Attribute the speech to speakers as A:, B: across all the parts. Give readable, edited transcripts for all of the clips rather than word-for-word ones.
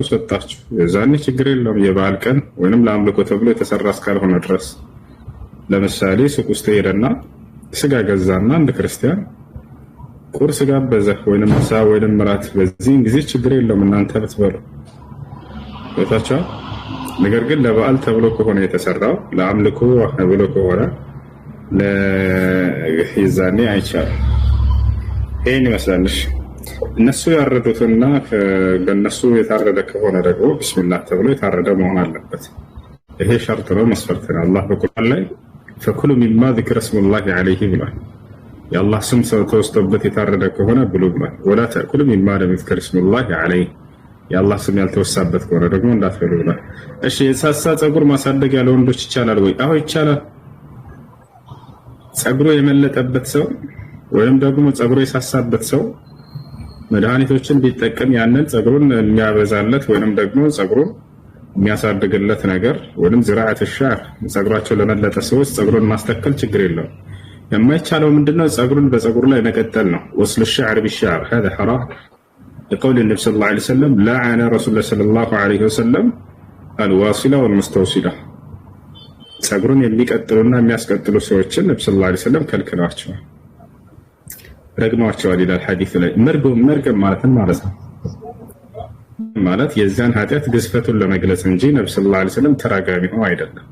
A: አስወጣችሁ። የዛኔ ችግር የለውም። የበዓል ቀን ወይንም ለአምልኮ ተብሎ የተሰራ እስካልሆነ ድረስ ለምሳሌ ሱቅ ውስጥ ሄደና ስጋ ገዛና አንድ ክርስቲያን ቁርስ ጋበዘ ወይንም ምሳ ወይንም እራት፣ በዚህን ጊዜ ችግር የለውም እናንተ ብትበሉ ወጣቻ። ነገር ግን ለበዓል ተብሎ ከሆነ የተሰራው ለአምልኮ ተብሎ ከሆነ ለይዛኔ አይቻልም። ይሄን ይመስላልሽ። እነሱ ያረዱትና በእነሱ የታረደ ከሆነ ደግሞ ቢስሚላህ ተብሎ የታረደ መሆን አለበት። ይሄ ሸርጥ ነው፣ መስፈርት ነው። አላህ በቁርአን ላይ ፈኩሉ ሚማ ዚክረ ስሙላሂ ዐለይሂ ብሏል። የአላህ ስም ተወስቶበት የታረደ ከሆነ ብሉ ብሏል። ወላ ተእኩሉ ሚማ ለም ዩዝከር ስሙላሂ ዐለይሂ፣ የአላህ ስም ያልተወሳበት ከሆነ ደግሞ እንዳትበሉ ብሏል። እሺ የሳሳ ፀጉር ማሳደግ ያለ ወንዶች ይቻላል ወይ? አዎ ይቻላል። ፀጉሩ የመለጠበት ሰው ወይም ደግሞ ፀጉሩ የሳሳበት ሰው መድኃኒቶችን ቢጠቀም ያንን ፀጉሩን የሚያበዛለት ወይንም ደግሞ ፀጉሩን የሚያሳድግለት ነገር ወይንም ዝራዓት ሻር ፀጉራቸው ለመለጠ ሰዎች ፀጉሩን ማስተከል ችግር የለውም። የማይቻለው ምንድነው? ፀጉሩን በፀጉሩ ላይ መቀጠል ነው። ወስሉ الشعر بالشعر هذا حرام لقول النبي صلى الله عليه وسلم لعن رسول الله صلى الله عليه وسلم الواصلة والمستوصلة ፀጉሩን የሚቀጥሉና የሚያስቀጥሉ ሰዎችን ነብዩ ሰለላሁ ዐለይሂ ወሰለም ከልክለዋቸዋል፣ ረግመዋቸዋል ይላል ሐዲስ ላይ። መርገም ማለት ማለት ነው ማለት የዛን ኃጢአት ግዝፈቱን ለመግለጽ እንጂ ነብዩ ሰለላሁ ዐለይሂ ወሰለም ተራጋሚ ሆነው አይደለም።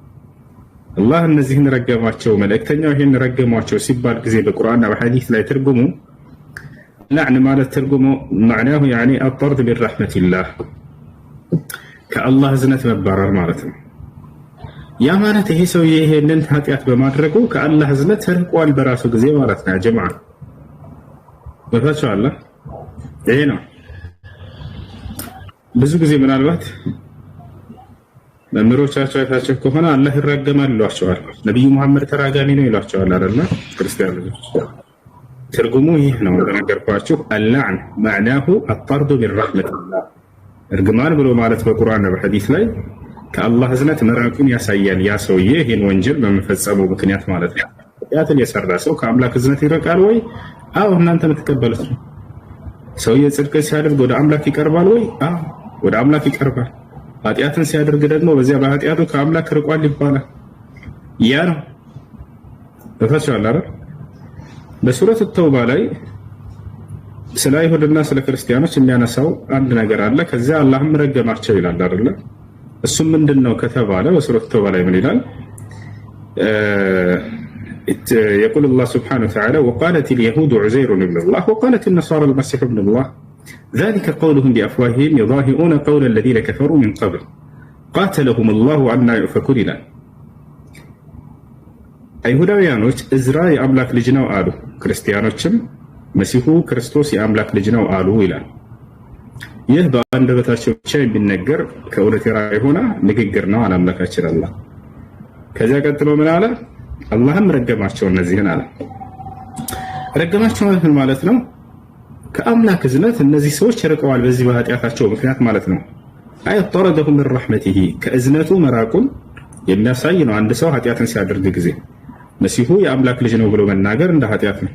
A: አላህ እነዚህን ረገማቸው፣ መልእክተኛው ይሄን ረገሟቸው ሲባል ጊዜ በቁርአንና በሐዲስ ላይ ትርጉሙ ለዕን ማለት ትርጉሙ معناه يعني الطرد من رحمة الله ከአላህ እዝነት መባረር ማለት ነው። ያ ማለት ይሄ ሰው ይሄንን ኃጢአት በማድረጉ ከአላህ እዝነት ተርቋል በራሱ ጊዜ ማለት ነው። ጀማዓ በታቻለ ይሄ ነው። ብዙ ጊዜ ምናልባት መምህሮቻቸው አይታቸው ከሆነ አላህ ይራገማል ይሏቸዋል። ነብዩ መሐመድ ተራጋሚ ነው ይሏቸዋል አይደል? ክርስቲያኖች ትርጉሙ ይህ ነው እንደነገርኳችሁ። አልላዕን معناه الطرد من رحمة الله እርግማን ብሎ ማለት በቁርአንና በሐዲስ ላይ ከአላህ እዝነት መራቁን ያሳያል። ያ ሰውዬ ይሄን ወንጀል በመፈጸሙ ምክንያት ማለት ነው። ኃጢአትን የሰራ ሰው ከአምላክ እዝነት ይርቃል ወይ? አዎ እናንተ የምትቀበሉት ነው። ሰውዬ ጽድቅ ሲያደርግ ወደ አምላክ ይቀርባል ወይ? አዎ ወደ አምላክ ይቀርባል። ኃጢአትን ሲያደርግ ደግሞ በዚያ በኃጢአቱ ከአምላክ ርቋል ይባላል። ያ ነው በፈቻለ አይደል? በሱረት ተውባ ላይ ስለ አይሁድና ስለ ክርስቲያኖች የሚያነሳው አንድ ነገር አለ። ከዚያ አላህም ረገማቸው ይላል አይደል? እሱም ምንድነው ከተባለ በሱረት ተውባ ላይ ምን ይላል? يقول الله سبحانه وتعالى وقالت اليهود عزير ابن الله وقالت النصارى المسيح ابن الله ذلك قولهم بأفواههم يضاهئون قول الذين كفروا من قبل قاتلهم الله عنا يؤفكون ይላል። አይሁዳውያኖች እዝራ የአምላክ ልጅ ነው አሉ፣ ክርስቲያኖችም መሲሁ ክርስቶስ የአምላክ ልጅ ነው አሉ ይላል። ይህ በአንደበታቸው ብቻ የሚነገር ከእውነት የራቀ የሆነ ንግግር ነው አምላካችን አላህ። ከዚያ ቀጥሎ ምን አለ? አላህም ረገማቸው እነዚህን አለ። ረገማቸው ማለት ነው ከአምላክ እዝነት እነዚህ ሰዎች ርቀዋል በዚህ በኃጢአታቸው ምክንያት ማለት ነው። አይ ጠረደሁም من رحمته ከእዝነቱ መራቁን የሚያሳይ ነው። አንድ ሰው ኃጢአትን ሲያደርግ ጊዜ መሲሁ የአምላክ ልጅ ነው ብሎ መናገር እንደ ኃጢአት ነው።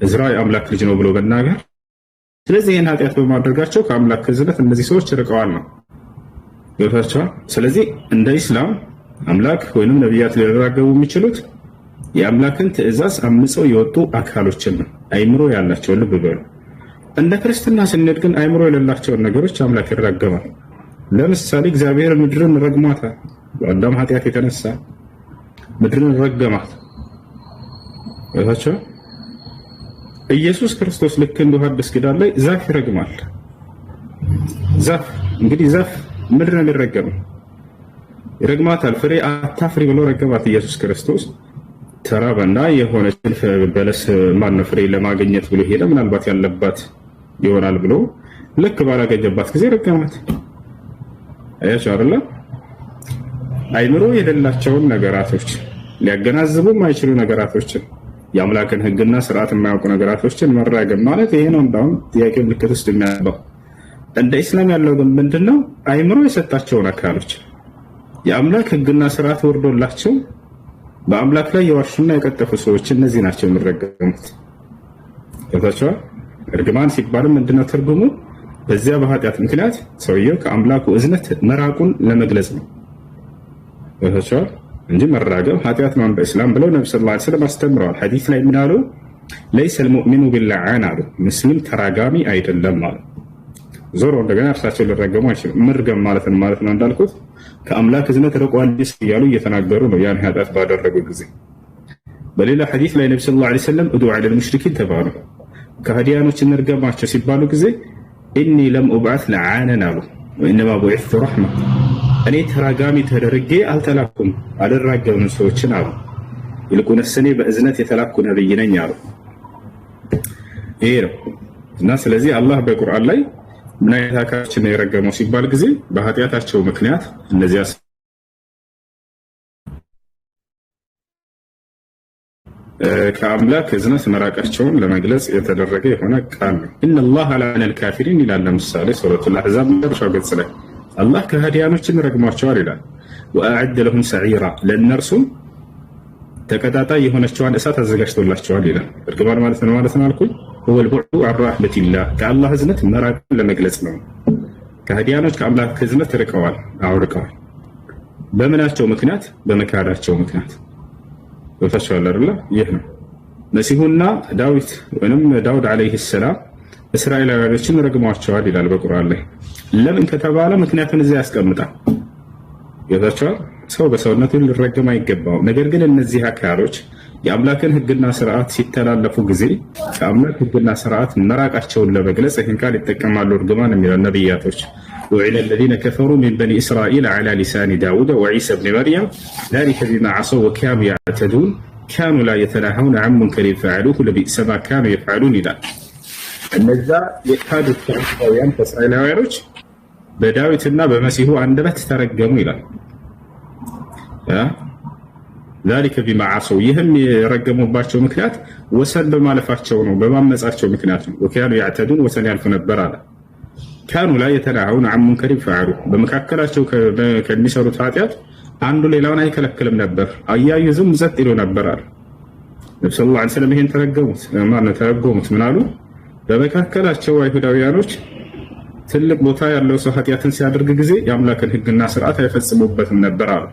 A: እዝራ የአምላክ ልጅ ነው ብሎ መናገር፣ ስለዚህ ይህን ኃጢአት በማድረጋቸው ከአምላክ እዝነት እነዚህ ሰዎች ርቀዋል ነው ይወታቸዋል። ስለዚህ እንደ ኢስላም አምላክ ወይንም ነቢያት ሊራገቡ የሚችሉት የአምላክን ትእዛዝ አምፀው የወጡ አካሎችን ነው፣ አይምሮ ያላቸው። ልብ በሉ። እንደ ክርስትና ስንሄድ ግን አይምሮ የሌላቸውን ነገሮች አምላክ ይራገማል። ለምሳሌ እግዚአብሔር ምድርን ረግሟታል። በአዳም ኃጢአት የተነሳ ምድርን ረገማት ይወታቸዋል። ኢየሱስ ክርስቶስ ልክ እንደ ሐዲስ ኪዳን ላይ ዛፍ ይረግማል። ዛፍ እንግዲህ ዛፍ ምድር ነው የሚረገመው፣ ይረግማታል። ፍሬ አታፍሪ ብሎ ረገማት ኢየሱስ ክርስቶስ። ተራበና የሆነች በለስ ማነው ፍሬ ለማግኘት ብሎ ሄደ፣ ምናልባት ያለባት ይሆናል ብሎ ልክ ባላገኘባት ጊዜ ረገማት። አያችሁ አይደል? አይምሮ የሌላቸውን ነገራቶች ሊያገናዝቡ የማይችሉ ነገራቶችን የአምላክን ሕግና ስርዓት የማያውቁ ነገራቶችን መራገም ማለት ይሄ ነው። እንዳውም ጥያቄ ምልክት ውስጥ የሚያስገባው እንደ ኢስላም ያለው ግን ምንድነው? አይምሮ የሰጣቸውን አካሎች የአምላክ ሕግና ስርዓት ወርዶላቸው በአምላክ ላይ የዋሹና የቀጠፉ ሰዎች እነዚህ ናቸው የሚረገሙት። ገብታችኋል? እርግማን ሲባልም ምንድነው ትርጉሙ? በዚያ በኃጢአት ምክንያት ሰውየው ከአምላኩ እዝነት መራቁን ለመግለጽ ነው። ወተቻል እንጂ መራገም ኃጢአት ነው በእስላም ብለው ነብዩ ሰለላሁ ዐለይሂ ወሰለም አስተምረዋል። ሐዲስ ላይ ምን አሉ? ለይሰ አልሙእሚኑ ቢልዓን አሉ፣ ሙስሊም ተራጋሚ አይደለም አሉ። ዞሮ እንደገና እርሳቸው ሊረገሙ አይችልም። መርገም ማለት ነው እንዳልኩት ከአምላክ እዝነት ርቋል እያሉ እየተናገሩ ነው ያን ኃጢአት ባደረጉ ጊዜ። በሌላ ሐዲስ ላይ ነብዩ ሰለላሁ ዐለይሂ ወሰለም ኡዱ ዐለል ሙሽሪኪን ተባሉ። ከሃዲያኖች እንርገማቸው ሲባሉ ጊዜ ኢኒ ለም ኡብዓት ለዓነን አሉ ወኢነማ ቡዒስቱ ረሕማ፣ እኔ ተራጋሚ ተደርጌ አልተላኩም አልራገምም ሰዎችን አሉ፣ ይልቁንስ እኔ በእዝነት የተላኩ ነብይ ነኝ አሉ። ይሄ ነው እና ስለዚህ አላህ በቁርአን ላይ ምን አይነት አካሎችን ነው የረገመው ሲባል ጊዜ በኃጢአታቸው ምክንያት እነዚያ ከአምላክ እዝነት መራቃቸውን ለመግለጽ የተደረገ የሆነ ቃል ነው። ኢነላህ ለዐነል ካፊሪን ይላል። ለምሳሌ ሱረቱል አሕዛብ መጨረሻው ገጽ ላይ አላህ ከሃዲያኖችን ረግሟቸዋል ይላል። ወአዐደ ለሁም ሰዒራ፣ ለእነርሱም ተቀጣጣይ የሆነችዋን እሳት አዘጋጅቶላቸዋል ይላል። እርግማን ማለት ነው አልኩኝ። ሁወል ቡዕዱ ዐን ረሕመቲላህ፣ ከአላህ እዝነት መራቅን ለመግለጽ ነው። ከሃዲያኖች ከአምላክ እዝነት ርቀዋል፣ አውርቀዋል። በምናቸው ምክንያት? በመካዳቸው ምክንያት። ወተሻለ አይደለ? ይህ ነው መሲሁና ዳዊት ወይንም ዳውድ አለይሂ ሰላም እስራኤላውያኖችን ረግሟቸዋል ይላል በቁርአን ላይ። ለምን ከተባለ ምክንያቱን እዚያ ያስቀምጣል። ይወታቸዋል። ሰው በሰውነቱ ሊረገም አይገባውም። ነገር ግን እነዚህ አካሎች የአምላክን ሕግና ስርዓት ሲተላለፉ ጊዜ ከአምላክ ሕግና ስርዓት መራቃቸውን ለመግለጽ ይህን ቃል ይጠቀማሉ። እርግማን የሚለው ነቢያቶች وإلى الذين كفروا من بني إسرائيل على لسان داود وعيسى بن مريم ذلك بما عصوا وكانوا يعتدون كانوا لا يتناهون عن منكر فعلوه لبئس ما كانوا يفعلون ይላል። እነዛ የካዱት ክርስቲያውያን እስራኤላውያኖች በዳዊትና በመሲሁ አንደበት ተረገሙ ይላል። ذلك بما عصوا፣ ይህም የረገሙባቸው ምክንያት ወሰን በማለፋቸው ነው፣ በማመጻቸው ምክንያት ነው። وكانوا يعتدون ወሰን ያልፉ ነበር አለ። ካኑ ላይ የተናሃውን አን ሙንከር ፈዐሉ፣ በመካከላቸው ከሚሰሩት ኃጢአት አንዱ ሌላውን አይከለክልም ነበር፣ አያዩ ዝም ጸጥ ይሉ ነበር አለ ነብዩ ሰለላሁ ዐለይሂ ወሰለም። ይሄን ተረገሙት። ምን አሉ? በመካከላቸው አይሁዳውያኖች ትልቅ ቦታ ያለው ሰው ኃጢአትን ሲያደርግ ጊዜ የአምላክን ሕግና ስርዓት አይፈጽሙበትም ነበር አሉ።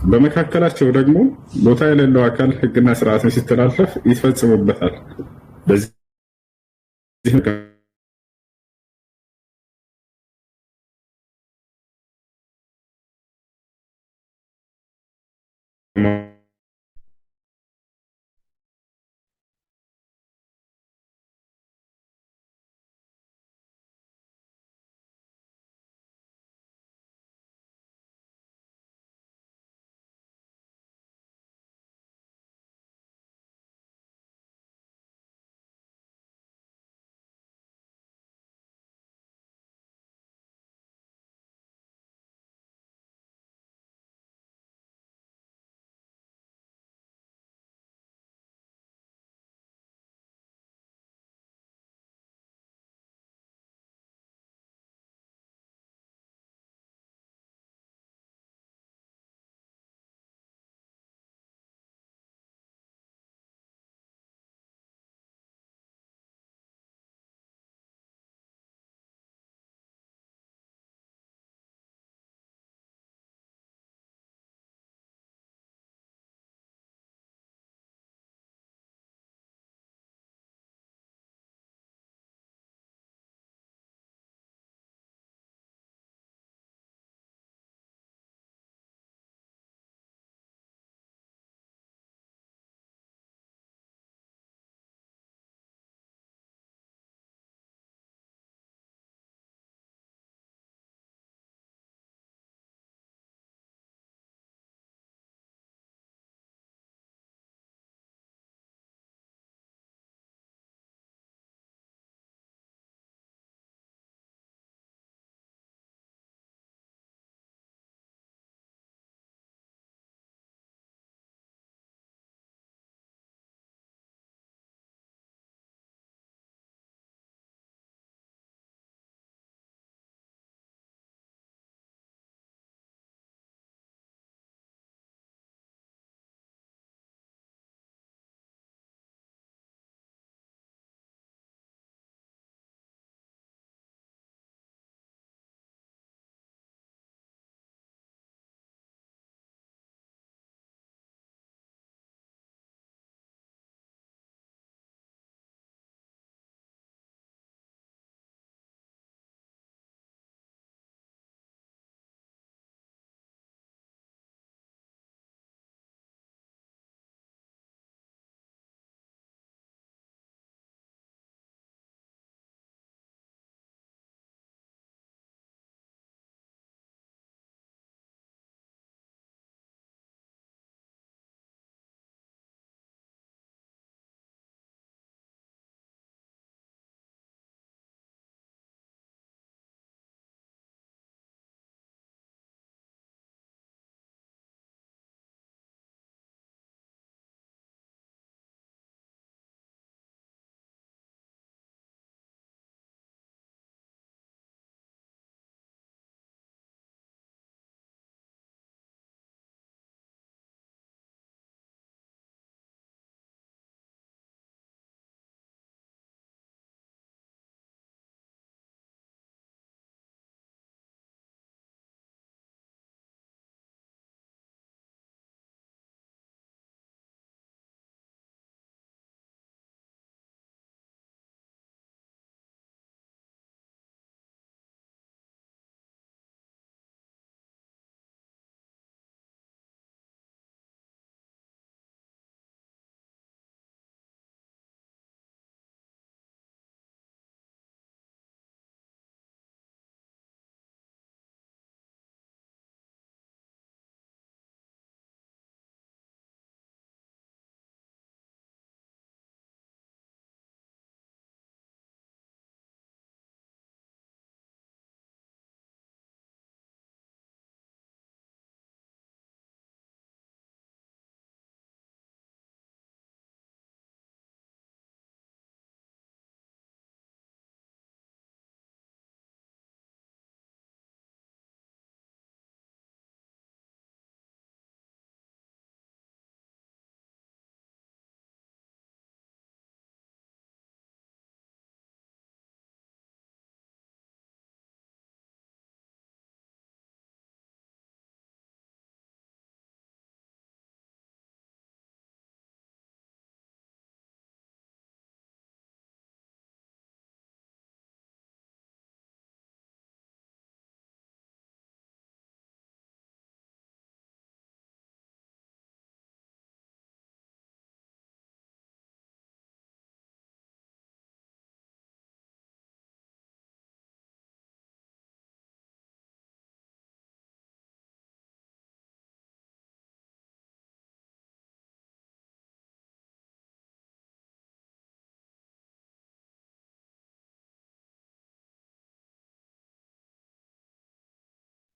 A: በመካከላቸው ደግሞ ቦታ የሌለው አካል ሕግና ስርዓትን ሲተላለፍ ይፈጽሙበታል። በዚህ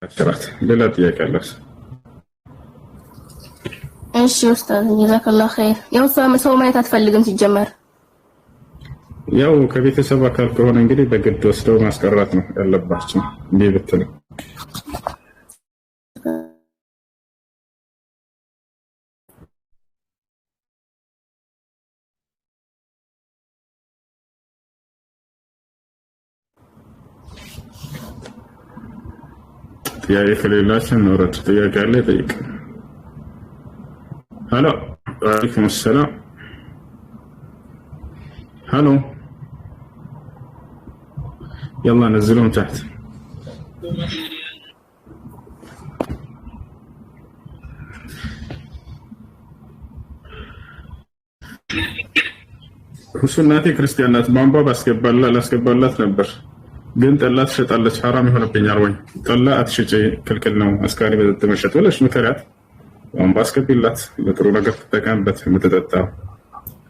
A: አሽራት ሌላ ጥያቄ አለሽ?
B: እሺ ኡስታዝ ጀዛከላሁ ኸይር። ያው ሰው ማየት አትፈልግም ሲጀመር።
A: ያው ከቤተሰብ አካል ከሆነ እንግዲህ በግድ ወስደው ማስቀራት ነው ያለባቸው። እንዴ ብትል ጥያቄ ከሌላችሁ እንውረድ። ጥያቄ አለ ጠይቅ። ሄሎ ወአለይኩም ሰላም። ሄሎ يلا نزلهم تحت. ሁሱናቴ ክርስቲያን ናት። ቧንቧ ላስገባላት ነበር ግን ጠላ ትሸጣለች። ሐራም ይሆንብኛል ወይ? ጠላ አትሽጪ ክልክል ነው። አስካሪ መጠጥ መሸጥ ብለሽ ምከሪያት። ቧንቧ አስገቢላት። ለጥሩ ነገር ትጠቀምበት። የምትጠጣው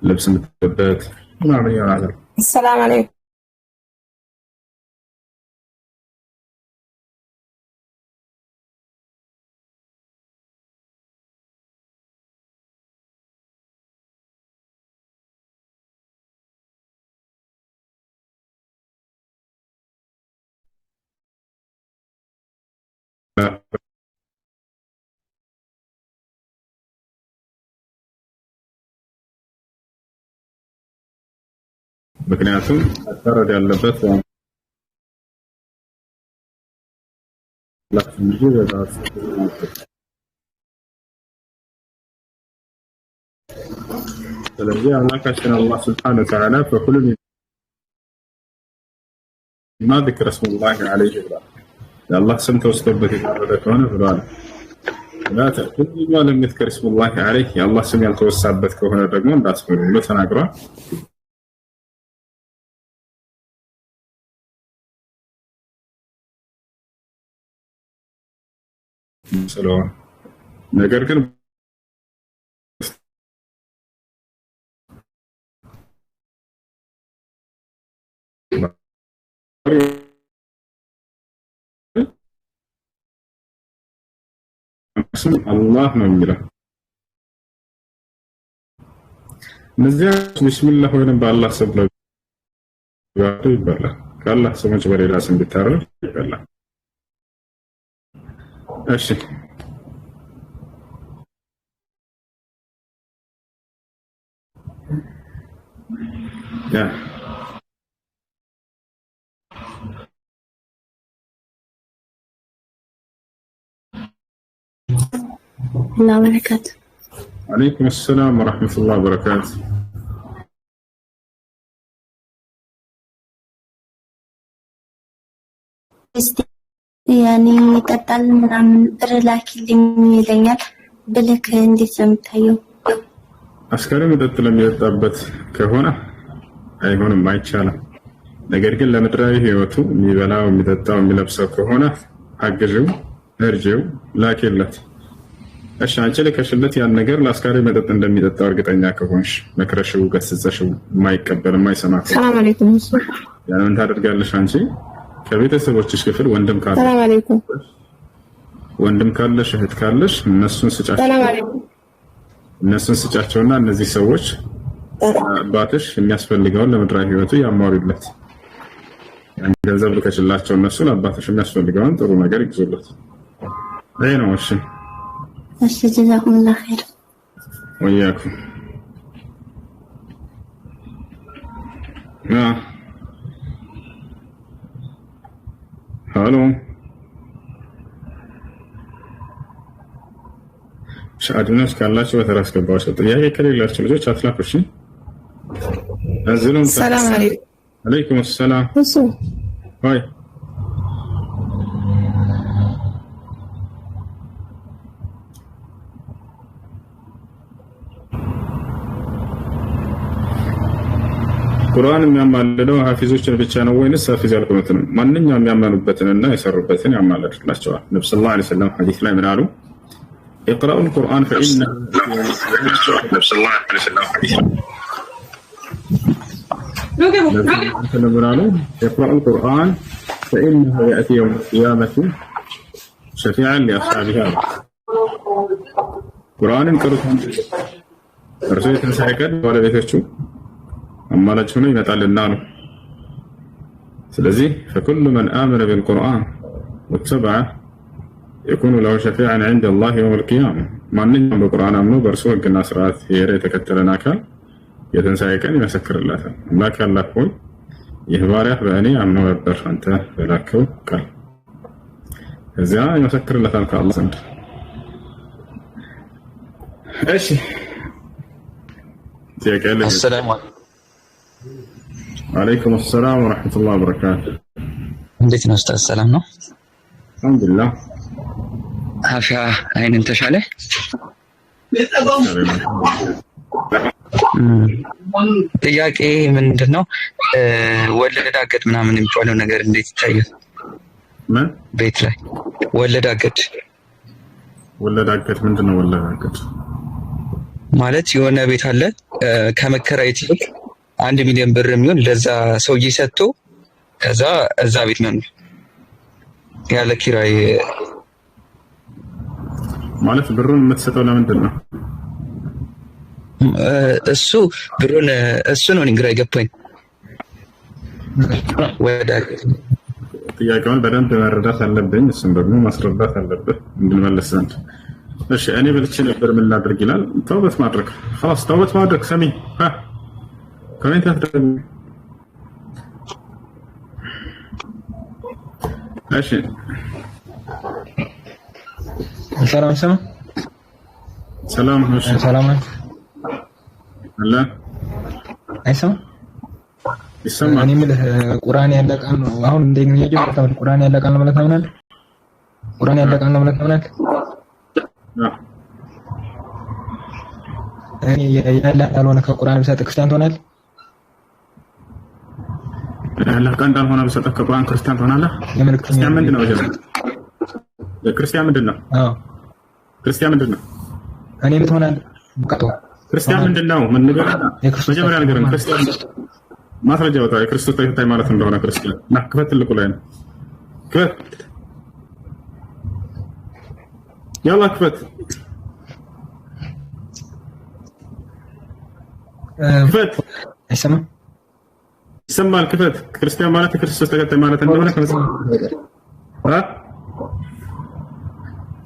A: ልብስ የምትጠበት ምናምን ይሆናል።
C: ሰላም አለይኩም።
A: ምክንያቱም ተረድ ያለበት ስለዚህ አምላካችን አላህ ሱብሓነሁ ወተዓላ ፈኩሉ ሚማ ذكر اسم الله عليه ብሏል። የአላህ ስም ተወስቶበት የታረደ ከሆነ ብሏል። لا تأكل مما لم يذكر اسم الله عليه የአላህ ስም ያልተወሳበት ከሆነ ደግሞ እንዳትበሉ ብሎ ተናግሯል። ስለሆነ ነገር ግን አላህ ነው የሚለው። እነዚያ ቢስሚላህ ወይም በአላህ ስም ነው ይባላል። ከአላህ ስሞች በሌላ ስም ቢታረድ ይባላል። እሺ ያ
B: الله وبركاته.
A: عليكم السلام ورحمة الله وبركاته.
C: ያኔ ይቀጣል ምናምን ብር ላኪልኝ ይለኛል። ብልክ እንዴት ነው የምታየው?
A: አስካሪ መጠጥ ለሚጠጣበት ከሆነ አይሆንም፣ አይቻልም። ነገር ግን ለምድራዊ ህይወቱ የሚበላው የሚጠጣው የሚለብሰው ከሆነ አግዥው፣ እርጅው፣ ላኪለት። እሺ አንቺ ልከሽለት ያን ነገር ለአስካሪ መጠጥ እንደሚጠጣው እርግጠኛ ከሆንሽ መክረሽው፣ ገስጸሽው የማይቀበል የማይሰማ ከሆነ
C: ሰላም አለይኩም
A: ያን ታደርጋለሽ አንቺ ከቤተሰቦችሽ ክፍል ወንድም ካለ
C: ሰላም አለይኩም
A: ወንድም ካለሽ እህት ካለሽ እነሱን ስጫቸው።
C: ሰላም አለይኩም
A: እነሱን ስጫቸውና እነዚህ ሰዎች አባትሽ የሚያስፈልገውን ለምድራዊ ህይወቱ ያሟሉለት። ያን ገንዘብ ልከሽላቸው እነሱ ለአባትሽ የሚያስፈልገውን ጥሩ ነገር ይግዙለት። ይሄ ነው። እሺ
C: እሺ ጀዛኩሙላህ ኸይር
A: ወያኩም ሄሎ ሻአድነስ ካላችሁ በተራ አስገባችሁ። ጥያቄ ከሌላችሁ ልጆች አትላኩ። እሺ አዝሉም
C: ሰላም አለይኩም
A: አለይኩም ሰላም
C: እሱ
A: ወይ ቁርአን የሚያማልደው ሐፊዞችን ብቻ ነው ወይንስ ሐፊዝ ያልሆኑትን? ማንኛውም የሚያመኑበትንና የሰሩበትን ያማልድላቸዋል። ነብዩ ሰለላሁ ዐለይሂ ወሰለም ሐዲስ ላይ ምን አሉ? اقرأوا القرآن فإنه اقرأوا القرآن فإنه يأتي يوم القيامة شفيعا لأصحابها قرآن قرأت رسول تنسحكت ولا بيتشو أما لا تشوني يمتعل النار سلزي فكل من آمن بالقرآن واتبعه يكون له شفيعا عند الله يوم القيامة ما نجم بالقرآن أمنو برسول الناس رأت يري تكتلنا كان يتنسحكن يمسكر الله لا كان لكم يهباريح بأني أمنو يبدر أنت فلاكو قال إذا يمسكر الله تعالى الله سنت إيش
D: السلام عليكم.
A: وعليكم السلام ورحمة الله وبركاته.
D: እንዴት ነው ኡስታዝ? ሰላም ነው?
A: አልሐምዱሊላህ።
D: አፍያ አይን እንተሽ አለ? ጥያቄ ምንድነው? ወለድ አገድ ምናምን የሚባለው ነገር እንዴት ይታያል?
A: ምን
D: ቤት ላይ ወለድ አገድ
A: ምንድነው? ወለድ አገድ
D: ማለት የሆነ ቤት አለ ከመከራየት ይልቅ 1 ሚሊዮን ብር የሚሆን ለዛ ሰውዬ ሰጥቶ ከዛ እዛ ቤት መኖር ያለ ኪራይ
A: ማለት ብሩን የምትሰጠው ለምንድን ነው?
D: እሱ ብሩን እሱ ነው ግራ የገባኝ። ወደ
A: ጥያቄውን በደንብ መረዳት አለብኝ፣ እሱም ደግሞ ማስረዳት አለብህ እንድንመለስ ዘንድ። እሺ እኔ በልቼ ነበር ምን ላድርግ ይላል። ተውበት ማድረግ خلاص ተውበት ማድረግ ሰሚ ኮሜንት አድርጉ። እሺ
E: ሰላም ሰላም
A: ሰላም እሺ
E: ሰላም
A: አለ
E: አይሰማ
A: ይሰማ።
E: እኔ የምልህ ቁርአን ያለቃል ነው አሁን እንደኛ ጀምረታው ቁርአን ያለቃል ነው ማለት ነው። ቁርአን ያለቃል ነው ማለት ነው። እኔ ያለቃል ከቁርአን ብሰጥ ክርስቲያን ትሆናለህ?
A: ያለቃል እንዳልሆነ ብሰጥ ከቁርአን ክርስቲያን ትሆናለህ? ክርስቲያን ምንድን ነው? ክርስቲያን ምንድን ነው?
E: አዎ
A: ክርስቲያን ምንድን ነው?
E: እኔ ምን ትሆናለህ?
A: ክርስቲያን ምንድን ነው? ምን ንገረና መጀመሪያ ንገረን። ክርስቲያን ማስረጃ ወጣ የክርስቶስ ተከታይ ማለት እንደሆነ ክርስቲያን እና ክፈት ትልቁ ላይ ነው። ክፈት ያላ ክፈት ክፈት
E: አይሰማም?
A: ይሰማል። ክፈት ክርስቲያን ማለት የክርስቶስ ተከታይ ማለት እንደሆነ ከመጽሐፍ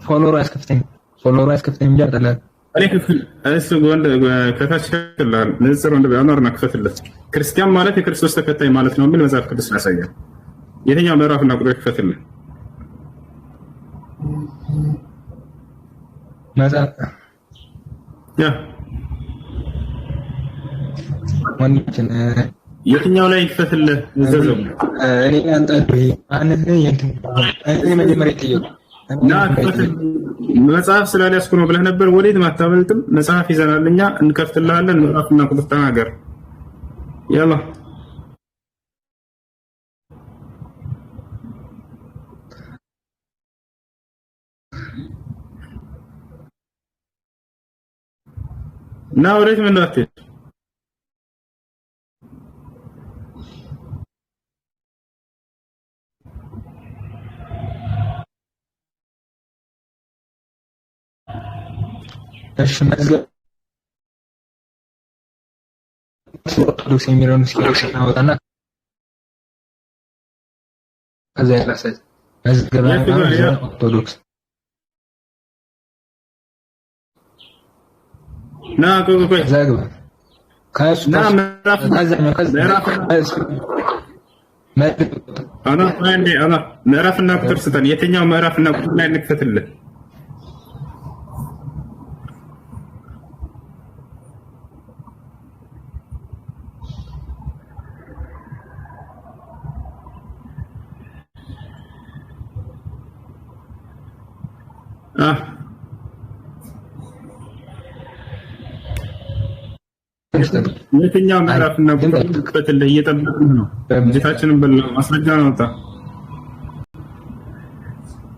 E: ፎሎወር አያስከፍተኝም እንጂ አይደለም።
A: እኔ ክፍል እሱ ወንድ ከታች ይላል ንጽር ወንድ ቢያኖርና ክፈትለት። ክርስቲያን ማለት የክርስቶስ ተከታይ ማለት ነው ምን መጽሐፍ ቅዱስ ያሳያል? የትኛው ምዕራፍና ቁጥር ክፈትልን?
E: መጽሐፍ
A: ያ
E: ወንድችን
A: የትኛው ላይ ክፈትልህ? ዘዘው
E: እኔ አንተ አንተ የእንትን እኔ መጀመሪያ ጠየቁ
A: እና መጽሐፍ ስላልያዝኩ ነው ብለህ ነበር። ወዴት ማታመልጥም። መጽሐፍ ይዘናል እኛ እንከፍትልሃለን። ምዕራፍና ቁጥር ተናገር። ያላ እና ወዴት ምን እንዳትሄድ
E: እሺ መዝገብ ኦርቶዶክስ የሚለውን እስኪ አወጣና ከዛ ያላሰ መዝገብ ኦርቶዶክስ
A: ና ቆይ
E: ዘግባ ካስ
A: ና ምዕራፍ አና ምዕራፍና ቁጥር ስጠን። የትኛው ምዕራፍና ቁጥር ላይ እንክፈትልህ? የትኛው ምዕራፍና ቁጥር ክፈትልህ? እየጠበቅን ነው። ጌታችንን በል ማስረጃ አውጣ።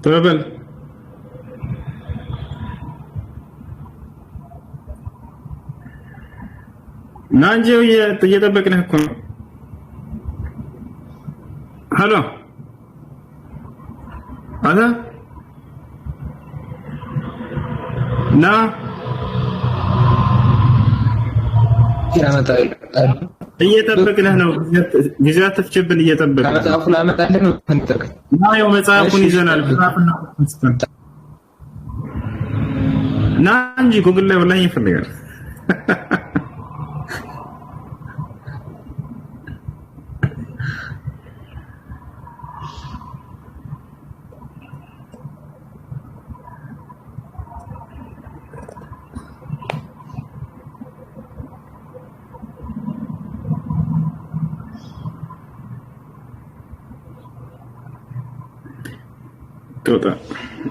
A: ተበል ና እንጂ እየጠበቅንህ እኮ ነው። ሄሎ አለ ና እየጠበቅንህ ነው። ጊዜ አትፍጭብን። እየጠበቅን
E: መጽሐፉን አመጣልህ ነው ፈንጠቅ
A: ና ያው መጽሐፉን ይዘናል። ና እንጂ ጉግል ላይ ወላሂ ይፈልጋል።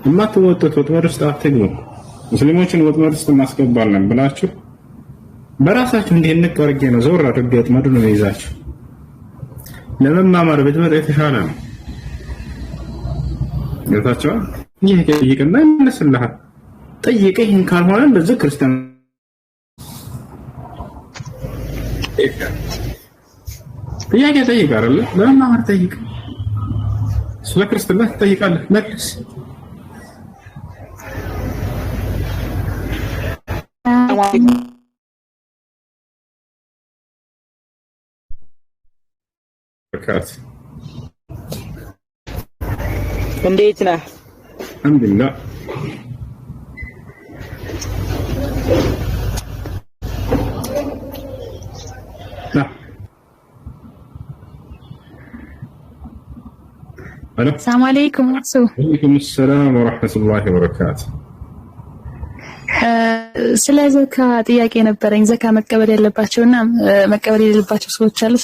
A: የማትወጡት ወጥመድ ውስጥ አትግቡ። ሙስሊሞችን ወጥመድ ውስጥ እናስገባለን ብላችሁ በራሳችሁ እንዲህ እንቀርጌ ነው ዘወር አድርጌ ወጥመዱን ነው ይዛችሁ ለመማማር ብትመጣ የተሻለ ነው። ገብታችኋል? ይሄ ጠይቅና ይመለስልሃል። ጠይቀህ ይህን ካልሆነ እንደዚህ ክርስቲያን ጥያቄ ጠይቅ አይደለ? ለመማማር ጠይቅ። ስለ ክርስትና ትጠይቃለህ፣ መልስ።
F: እንዴት ነህ?
A: አልሐምዱሊላህ።
G: السلام عليكم ورحمة
A: وعليكم السلام ورحمة الله وبركاته.
G: ስለ ዘካ ጥያቄ ነበረኝ። ዘካ መቀበል ያለባቸውና መቀበል የሌለባቸው ሰዎች አሉ።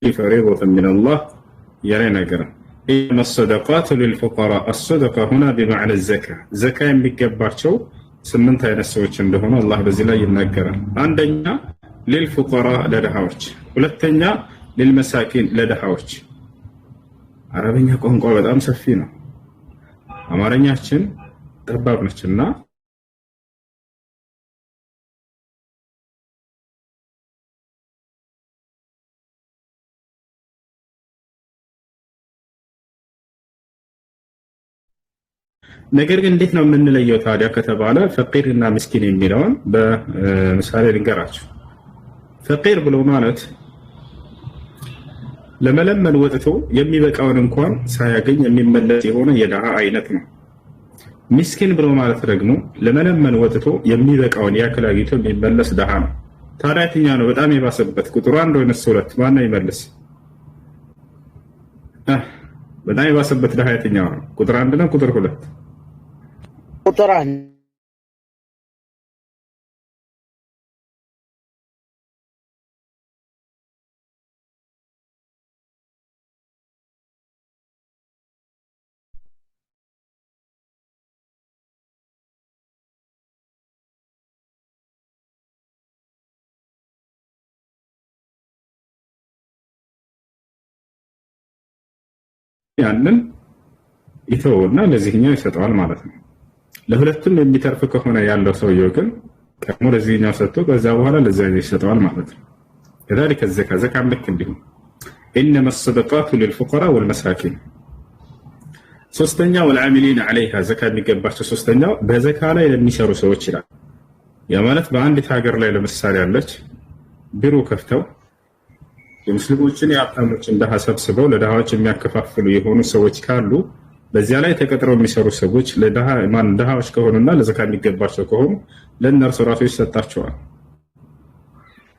A: فريضة من الله يرى نقرأ إنما الصدقات للفقراء. الصدقة هنا بمعنى الزكاة. زكاة የሚገባቸው ስምንት አይነት ሰዎች እንደሆነ አላህ በዚህ ላይ ይናገራል። አንደኛ للفقراء ለድሃዎች፣ ሁለተኛ للمساكين ለድሃዎች። አረብኛ ቋንቋ በጣም ሰፊ ነው። አማርኛችን ጠባብ ነችና ነገር ግን እንዴት ነው የምንለየው ታዲያ ከተባለ ፈቂርና ምስኪን የሚለውን በምሳሌ ልንገራችሁ። ፈቂር ብሎ ማለት ለመለመን ወጥቶ የሚበቃውን እንኳን ሳያገኝ የሚመለስ የሆነ የድሃ አይነት ነው። ምስኪን ብሎ ማለት ደግሞ ለመለመን ወጥቶ የሚበቃውን ያክል አግኝቶ የሚመለስ ድሃ ነው። ታዲያ የትኛው ነው በጣም የባሰበት? ቁጥሩ አንድ ወይስ ሁለት? ማን ነው ይመልስ? በጣም የባሰበት ድሃ የትኛው ነው? ቁጥር አንድ ነው ቁጥር ሁለት?
F: ቁጥር አንድ።
A: ያንን ይተውና ለዚህኛው ይሰጠዋል ማለት ነው። ለሁለቱም የሚተርፍ ከሆነ ያለው ሰውየው ግን ቀድሞ ለዚህኛው ሰጥቶ ከዛ በኋላ ለዛኛው ይሰጠዋል ማለት ነው። كذلك الزكاة زكاة ልክ እንዲሁ إنما الصدقات للفقراء والمساكين። ሶስተኛው والعاملين عليها ዘካ የሚገባቸው ሶስተኛው በዘካ ላይ ለሚሰሩ ሰዎች ይላል። ያ ማለት በአንዲት ሀገር ላይ ለምሳሌ ያለች ቢሮ ከፍተው የሙስሊሞችን የሀብታሞችን ድሃ ሰብስበው ለድሃዎች የሚያከፋፍሉ የሆኑ ሰዎች ካሉ በዚያ ላይ ተቀጥረው የሚሰሩ ሰዎች ድሃዎች ከሆኑና ለዘካ የሚገባቸው ከሆኑ ለእነርሱ ራሱ ይሰጣቸዋል።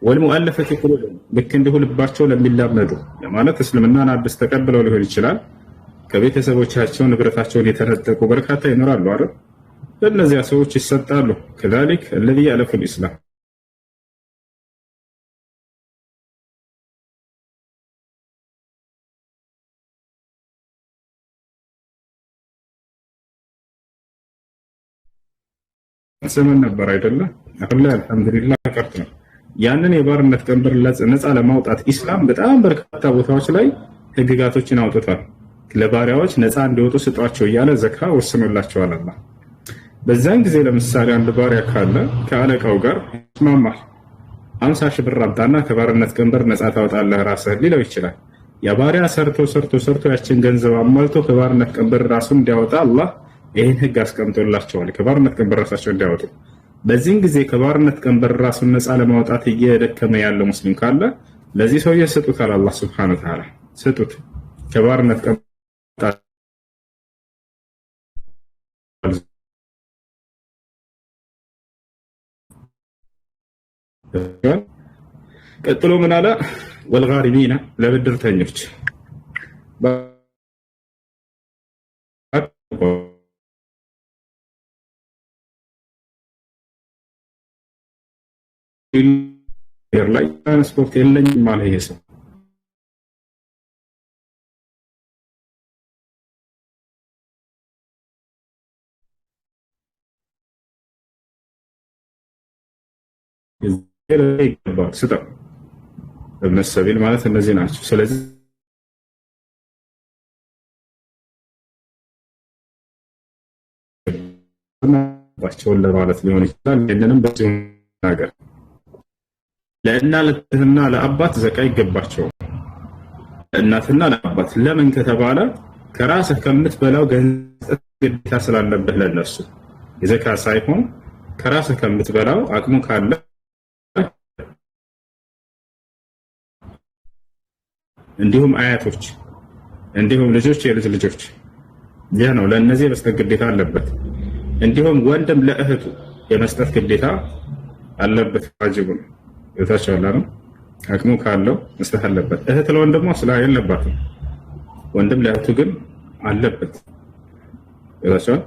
A: ወልሙአለፈት ቁሉብሁም ልክ እንዲሁ ልባቸው ለሚላመዱ ማለት እስልምናን አዲስ ተቀብለው ሊሆን ይችላል። ከቤተሰቦቻቸው ንብረታቸውን የተነጠቁ በርካታ ይኖራሉ አይደል? ለእነዚያ ሰዎች ይሰጣሉ። كذلك الذي يألف الإسلام ዘመን ነበር አይደለ? አሁን ላይ አልሐምዱሊላህ ቀርቶ ነው። ያንን የባርነት ቀንበር ነፃ ለማውጣት ኢስላም በጣም በርካታ ቦታዎች ላይ ህግጋቶችን አውጥቷል። ለባሪያዎች ነፃ እንዲወጡ ስጧቸው እያለ ዘካ ወስኖላቸዋል አላህ። በዛን ጊዜ ለምሳሌ አንድ ባሪያ ካለ ከአለቃው ጋር ይስማማል። 50 ሺህ ብር አምጣና ከባርነት ቀንበር ነፃ ታወጣለህ ራስህ ሊለው ይችላል። ያ ባሪያ ሰርቶ ያችን ገንዘብ አሟልቶ ከባርነት ቀንበር ራሱን እንዲያወጣ አላህ ይህን ህግ አስቀምጦላቸዋል። ከባርነት ቀንበር ራሳቸው እንዲያወጡ። በዚህን ጊዜ ከባርነት ቀንበር ራሱን ነፃ ለማውጣት እየደከመ ያለ ሙስሊም ካለ ለዚህ ሰውዬ ስጡታል። አላህ ሱብሓነሁ ወተዓላ ስጡት ከባርነት ቀንበር ቀጥሎ ምን አለ? ወልጋሪሚና ለብድርተኞች ላይ ትራንስፖርት የለኝም ማለት ይሄ ሰው ይገባል ስጠው። እብነ ሰቢል ማለት እነዚህ ናቸው። ስለዚህ ባቸውን ለማለት ሊሆን ይችላል። ይህንንም በዚሁ ነገር ለእናትና ለአባት ዘካ ይገባቸው። ለእናትና ለአባት ለምን ከተባለ ከራስህ ከምትበላው ገንዘብ ግዴታ ስላለበት ለነሱ የዘካ ሳይሆን ከራስህ ከምትበላው አቅሙ ካለ እንዲሁም አያቶች እንዲሁም ልጆች የልጅ ልጆች ይህ ነው ለእነዚህ የመስጠት ግዴታ አለበት። እንዲሁም ወንድም ለእህቱ የመስጠት ግዴታ አለበት። ዋጅቡ ነው። የታቻለ ነው። አቅሙ ካለው መስጠት አለበት። እህት ለወንድሟ ስላ የለባትም። ወንድም ለእህቱ ግን አለበት። የታቻለ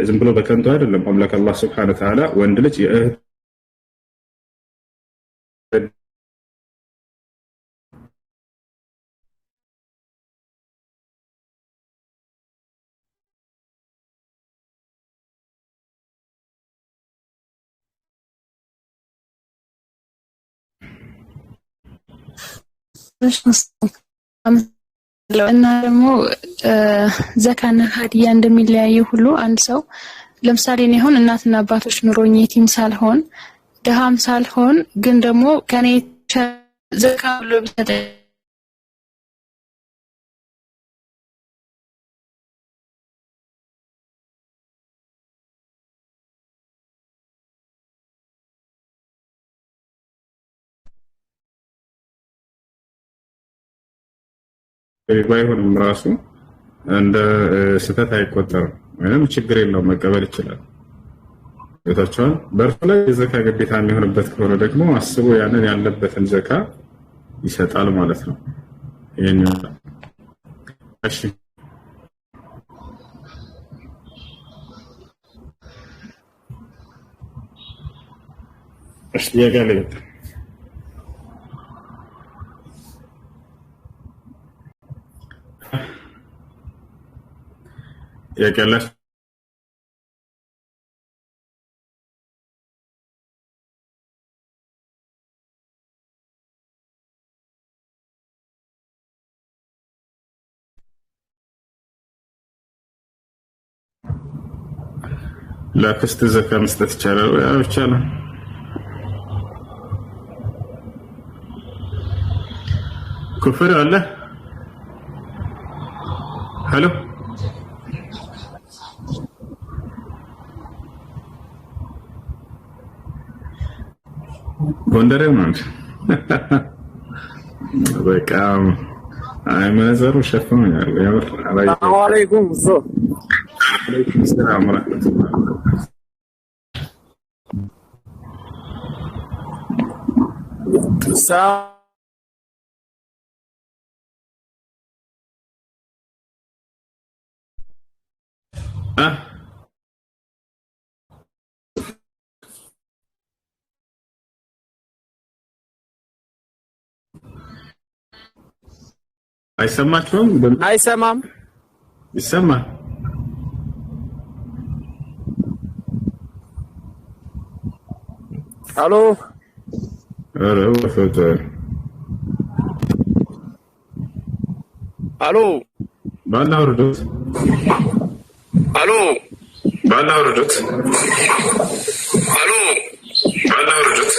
A: ዝም ብሎ በከንቱ አይደለም። አምላክ አላህ Subhanahu Wa Ta'ala ወንድ ልጅ የእህት
G: እና ደግሞ ዘካና ሀዲያ እንደሚለያየው ሁሉ አንድ ሰው ለምሳሌ እኔ አሁን እናትና አባቶች ኑሮኝ የቲም ሳልሆን ደሃም ሳልሆን ግን ደግሞ ከኔ ዘካ ብሎ ቢሰጠኝ
A: ባይሆንም ራሱ እንደ ስህተት አይቆጠርም ወይም ችግር የለውም መቀበል ይችላል። ቤታቸውን በእርሱ ላይ የዘካ ግዴታ የሚሆንበት ከሆነ ደግሞ አስቦ ያንን ያለበትን ዘካ ይሰጣል ማለት ነው። ይሄን እሺ እሺ ያጋለ ያቀላሽ ለክስት ዘካ መስጠት ይቻላል ወይ? አዎ ይቻላል። ኩፍር አለ። ሄሎ ጎንደሬው ማለት በቃ አይ መነዘሩ ሸፍኖኛል። ያምር አላይ
F: አለይኩም
A: ሰላም ወራህመቱላህ አይሰማችሁም?
F: አይሰማም?
A: ይሰማል።
F: አሎ
A: አሎ ወፈተ አሎ ባላ ወርዶት አሎ ባላ ወረዱት
H: አሎ
A: ባላ ወረዱት